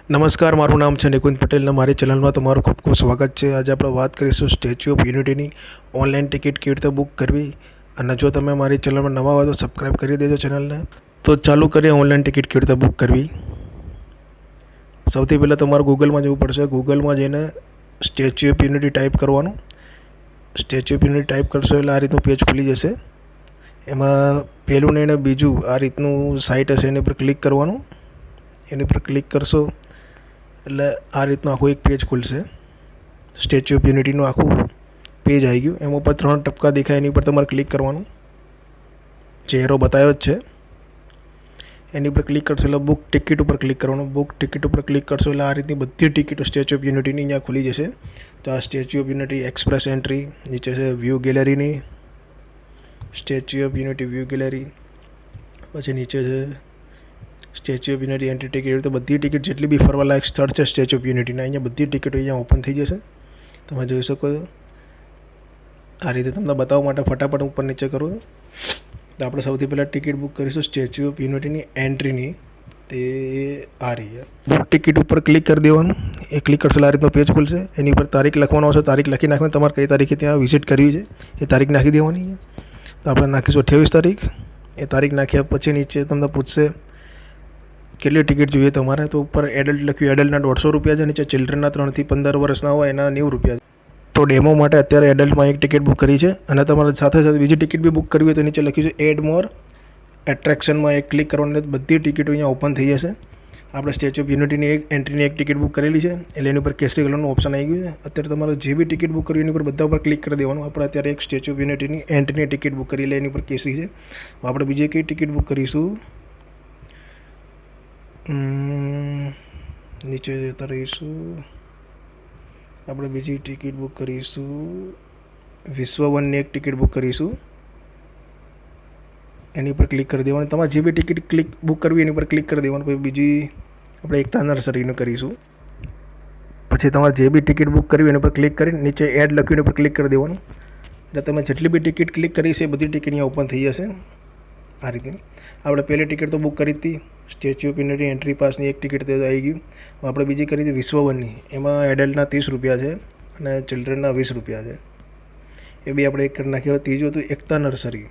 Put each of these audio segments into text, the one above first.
નમસ્કાર, મારું નામ છે નિકુંજ પટેલ ને મારી ચેનલમાં તમારું ખૂબ ખૂબ સ્વાગત છે. આજે આપણે વાત કરીશું સ્ટેચ્યુ ઓફ યુનિટીની ઓનલાઈન ટિકિટ કેવી રીતે બુક કરવી. અને જો તમે મારી ચેનલમાં નવા હોય તો સબસ્ક્રાઈબ કરી દેજો ચેનલને. તો ચાલુ કરીએ ઓનલાઈન ટિકિટ કેવી રીતે બુક કરવી. સૌથી પહેલાં તમારે ગૂગલમાં જવું પડશે. ગૂગલમાં જઈને સ્ટેચ્યુ ઓફ યુનિટી ટાઈપ કરવાનું. સ્ટેચ્યુ ઓફ યુનિટી ટાઈપ કરશો એટલે આ રીતનું પેજ ખુલી જશે. એમાં પહેલું ને એને બીજું આ રીતનું સાઇટ હશે એની પર ક્લિક કરવાનું. એની પર ક્લિક કરશો એટલે આ રીતનું આખું એક પેજ ખુલશે. સ્ટેચ્યુ ઓફ યુનિટીનું આખું પેજ આવી ગયું. એમાં ઉપર 3 ટપકા દેખાય એની પર તમારે ક્લિક કરવાનું. જે એરો બતાવ્યો જ છે એની પર ક્લિક કરશો એટલે બુક ટિકિટ ઉપર ક્લિક કરવાનું. બુક ટિકિટ ઉપર ક્લિક કરશો એટલે આ રીતની બધી ટિકિટો સ્ટેચ્યુ ઓફ યુનિટીની અહીંયા ખુલી જશે. તો આ Statue of Unity express entry, નીચે છે વ્યૂ ગેલેરીની Statue of Unity view gallery, પછી નીચે છે Statue of Unity entry ticket. એવી રીતે બધી ટિકિટ જેટલી બી ફરવાલાયક સ્થળ છે સ્ટેચ્યુ ઓફ યુનિટીના અહીંયા બધી ટિકિટો અહીંયા ઓપન થઈ જશે. તમે જોઈ શકો છો. આ રીતે તમને બતાવવા માટે ફટાફટ ઉપર નીચે કરું. તો આપણે સૌથી પહેલાં ટિકિટ બુક કરીશું સ્ટેચ્યુ ઓફ યુનિટીની એન્ટ્રીની. તે આ રહી બુક ટિકિટ ઉપર ક્લિક કરી દેવાનું. એ ક્લિક કરશો આ રીતનો પેજ ખુલશે. એની પર તારીખ લખવાનો આવશે. તારીખ લખી નાખવાની. તમારે કઈ તારીખે ત્યાં વિઝિટ કરવી છે એ તારીખ નાખી દેવાની. તો આપણે નાખીશું 28 તારીખ. એ તારીખ નાખ્યા પછી નીચે તમને પૂછશે કેટલી ટિકિટ જોઈએ તમારે. તો ઉપર એડલ્ટ લખ્યું, એડલ્ટના 150 રૂપિયા છે. નીચે ચિલ્ડ્રનના 3 થી 15 વર્ષના હોય એના 90 રૂપિયા છે. તો ડેમો માટે અત્યારે એડલ્ટમાં એક ટિકિટ બુક કરી છે. અને તમારે સાથે સાથે બીજી ટિકિટ બી બુક કરવી હોય તો નીચે લખ્યું છે એડ મોર એટ્રેક્શનમાં એક ક્લિક કરવાનું એટલે બધી ટિકિટો અહીંયા ઓપન થઈ જશે. આપણે સ્ટેચ્યુ ઓફ યુનિટીની એક એન્ટ્રીની એક ટિકિટ બુક કરેલી છે એટલે એની ઉપર કેસરી કલરનું ઓપ્શન આવી ગયું છે. અત્યારે તમારે જે બી ટિકિટ બુક કરવી એની ઉપર બધા ઉપર ક્લિક કરી દેવાનું. આપણે અત્યારે એક સ્ટેચ્યુ ઓફ યુનિટીની એન્ટ્રીની ટિકિટ બુક કરી એટલે એની ઉપર કેસરી છે. આપણે બીજી કઈ ટિકિટ બુક કરીશું, નીચે જતા રહીશું. આપણે બીજી ટિકિટ બુક કરીશું, વિશ્વ1ની એક ટિકિટ બુક કરીશું. એની પર ક્લિક કરી દેવાનું. તમારે જે બી ટિકિટ બુક કરવી એની પર ક્લિક કરી દેવાનું. પછી બીજી આપણે એકતા નર્સરીનું કરીશું. પછી તમારે જે બી ટિકિટ બુક કરવી એની પર ક્લિક કરીને નીચે એડ લખ્યું એની પર ક્લિક કરી દેવાનું. એટલે તમે જેટલી બી ટિકિટ ક્લિક કરી છે એ બધી ટિકિટ અહીંયા ઓપન થઈ જશે. આ રીતની આપણે પહેલી ટિકિટ તો બુક કરી હતી સ્ટેચ્યુ ઓફ યુનિટી એન્ટ્રી પાસની એક ટિકિટ તો આવી ગયું. આપણે બીજી કરી હતી વિશ્વ1ની. એમાં એડલ્ટના 30 રૂપિયા છે અને ચિલ્ડ્રનના 20 રૂપિયા છે. એ બી આપણે એક કરી નાખ્યા. ત્રીજું હતું એકતા નર્સરી.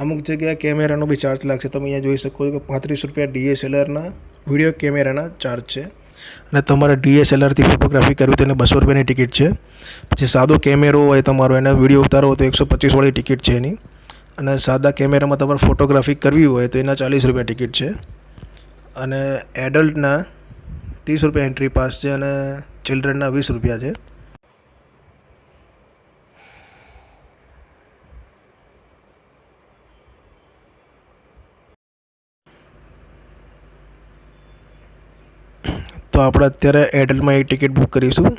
અમુક જગ્યાએ કેમેરાનો બી ચાર્જ લાગશે. તમે અહીંયા જોઈ શકો છો કે 35 રૂપિયા DSLRના વિડીયો કેમેરાના ચાર્જ છે. અને તમારે DSLRથી ફોટોગ્રાફી કરવી તો એને 200 રૂપિયાની ટિકિટ છે. પછી સાદો કેમેરો હોય તમારો એને વિડીયો ઉતારવો તો 125 વાળી ટિકિટ છે એની. અને સાદા કેમેરામાં તમારે ફોટોગ્રાફી કરવી હોય તો એના 40 રૂપિયા ટિકિટ છે. અને એડલ્ટના 30 રૂપિયા એન્ટ્રી પાસ છે અને ચિલ્ડ્રનના 20 રૂપિયા છે. તો આપણે અત્યારે એડલ્ટમાં એક ટિકિટ બુક કરીશું.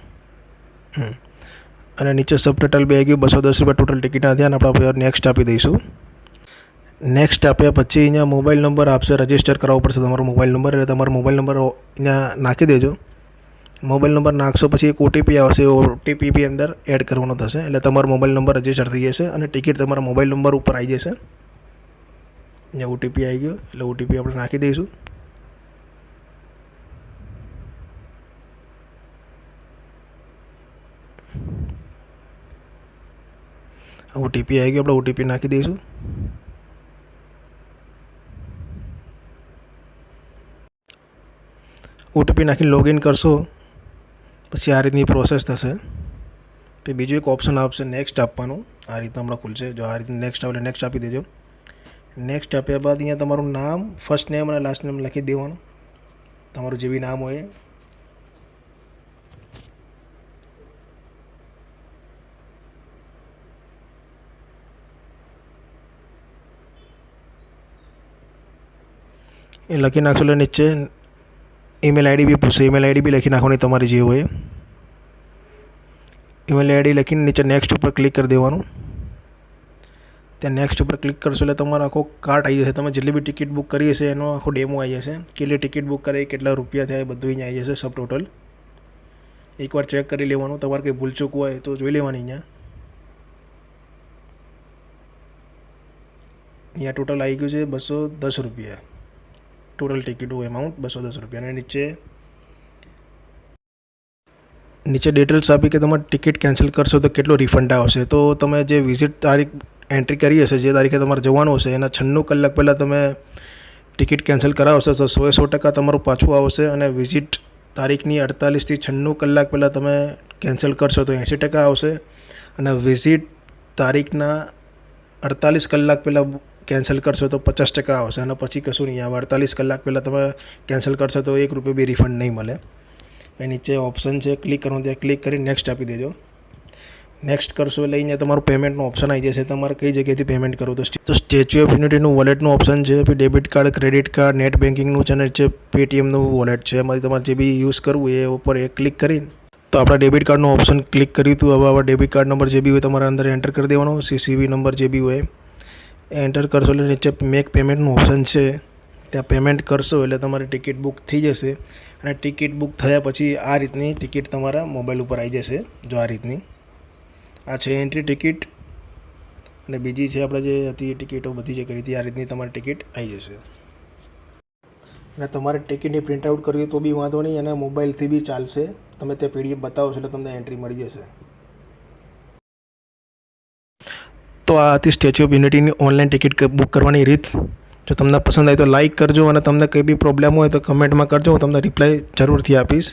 અને નીચે સબટાઇટલ બી આવી ગયું. 210 રૂપિયા ટોટલ ટિકિટના થયા. અને આપણે નેક્સ્ટ આપી દઈશું. નેક્સ્ટ આપ્યા પછી અહીંયા મોબાઈલ નંબર આપશે. રજિસ્ટર કરાવવો પડશે તમારો મોબાઈલ નંબર. એટલે તમારો મોબાઈલ નંબર અહીંયા નાખી દેજો. મોબાઈલ નંબર નાખશો પછી એક OTP આવશે. OTP બી અંદર એડ કરવાનો થશે એટલે તમારો મોબાઈલ નંબર રજિસ્ટર થઈ જશે અને ટિકિટ તમારા મોબાઈલ નંબર ઉપર આવી જશે. અહીંયા OTP આવી ગયો એટલે OTP આપણે નાખી દઈશું. OTP આવી ગયો. આપણે OTP નાખી દઈશું. OTP નાખીને લોગિન કરશો પછી આ રીતની પ્રોસેસ થશે. પછી બીજું એક ઓપ્શન આપશે નેક્સ્ટ આપવાનું. આ રીતના હમણાં ખુલશે. જો આ રીતે નેક્સ્ટ આવે નેક્સ્ટ આપી દેજો. નેક્સ્ટ આપ્યા બાદ અહીંયા તમારું નામ, ફર્સ્ટ નેમ અને લાસ્ટ નેમ લખી દેવાનું. તમારું જે બી નામ હોય એ લખી નાખશો. એટલે નીચે ઈમેલ આઈડી બી પૂછશે. ઈમેલ આઈડી બી લખી નાખવાની તમારી જે હોય. ઈમેલ આઈડી લખીને નીચે નેક્સ્ટ ઉપર ક્લિક કરી દેવાનું. ત્યાં નેક્સ્ટ ઉપર ક્લિક કરશો એટલે તમારો આખો કાર્ટ આવી જશે. તમે જેટલી બી ટિકિટ બુક કરી હશે એનો આખો ડેમો આવી જશે. કેટલી ટિકિટ બુક કરી, કેટલા રૂપિયા થયા એ બધું અહીંયા આવી જશે સબ ટોટલ. એકવાર ચેક કરી લેવાનું. તમારે કંઈ ભૂલચૂક હોય તો જોઈ લેવાની. અહીંયા ટોટલ આવી ગયું છે 210 રૂપિયા. ટોટલ ટિકિટનું એમાઉન્ટ 210 રૂપિયા. અને નીચે નીચે ડિટેલ્સ આપી કે તમારે ટિકિટ કેન્સલ કરશો તો કેટલો રિફંડ આવશે. તો તમે જે વિઝિટ તારીખ એન્ટ્રી કરી હશે, જે તારીખે તમારે જવાનું હશે, એના 96 કલાક પહેલાં તમે ટિકિટ કેન્સલ કરાવશો તો 100% તમારું પાછું આવશે. અને વિઝિટ તારીખની 48 થી 96 કલાક પહેલાં તમે કેન્સલ કરશો તો 80% આવશે. અને વિઝિટ તારીખના 48 કલાક પહેલાં કેન્સલ કરશો તો 50% આવશે. અને પછી કશું નહીં આવે. 48 કલાક પહેલાં તમે કેન્સલ કરશો તો ₹1 બી રિફંડ નહીં મળે. એ નીચે ઓપ્શન છે, ક્લિક કરવાનું, ત્યાં ક્લિક કરી નેક્સ્ટ આપી દેજો. નેક્સ્ટ કરશો એટલે અહીંયા તમારું પેમેન્ટનું ઓપ્શન આવી જશે. તમારે કઈ જગ્યાએથી પેમેન્ટ કરવું તો સ્ટેચ્યુ ઓફ યુનિટીનું વોલેટનું ઓપ્શન છે, પછી debit card, credit card, net બેન્કિંગનું છે, અને છે પેટીએમનું વોલેટ છે. એમાંથી તમારે જે બી યુઝ કરવું એ ઉપર એ ક્લિક કરીને તો આપણા ડેબિટ કાર્ડનું ઓપ્શન ક્લિક કર્યું હતું. હવે આવા ડેબિટ કાર્ડ નંબર જે બી હોય તમારા અંદર એન્ટર કરી દેવાનો. CCV નંબર જે બી હોય એન્ટર કરશો એટલે નીચે મેક પેમેન્ટનું ઓપ્શન છે, ત્યાં પેમેન્ટ કરશો એટલે તમારી ટિકિટ બુક થઈ જશે. અને ટિકિટ બુક થયા પછી આ રીતની ટિકિટ તમારા મોબાઈલ ઉપર આવી જશે. જો આ રીતની આ છે એન્ટ્રી ટિકિટ, અને બીજી છે આપણે જે હતી ટિકિટો બધી જે કરી હતી આ રીતની તમારી ટિકિટ આવી જશે. અને તમારે ટિકિટની પ્રિન્ટ આઉટ કરવી તો બી વાંધો નહીં, અને મોબાઈલથી બી ચાલશે. તમે તે PDF બતાવશો એટલે તમને એન્ટ્રી મળી જશે. તો આ હતી સ્ટેચ્યુ ઓફ યુનિટીની ઓનલાઈન ટિકિટ બુક કરવાની રીત. જો તમને પસંદ આવી તો લાઇક કરજો, અને તમને કંઈ બી પ્રોબ્લેમ હોય તો કમેન્ટમાં કરજો, હું તમને રિપ્લાય જરૂરથી આપીશ.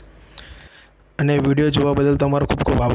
અને વિડીયો જોવા બદલ તમારો ખૂબ ખૂબ આભાર.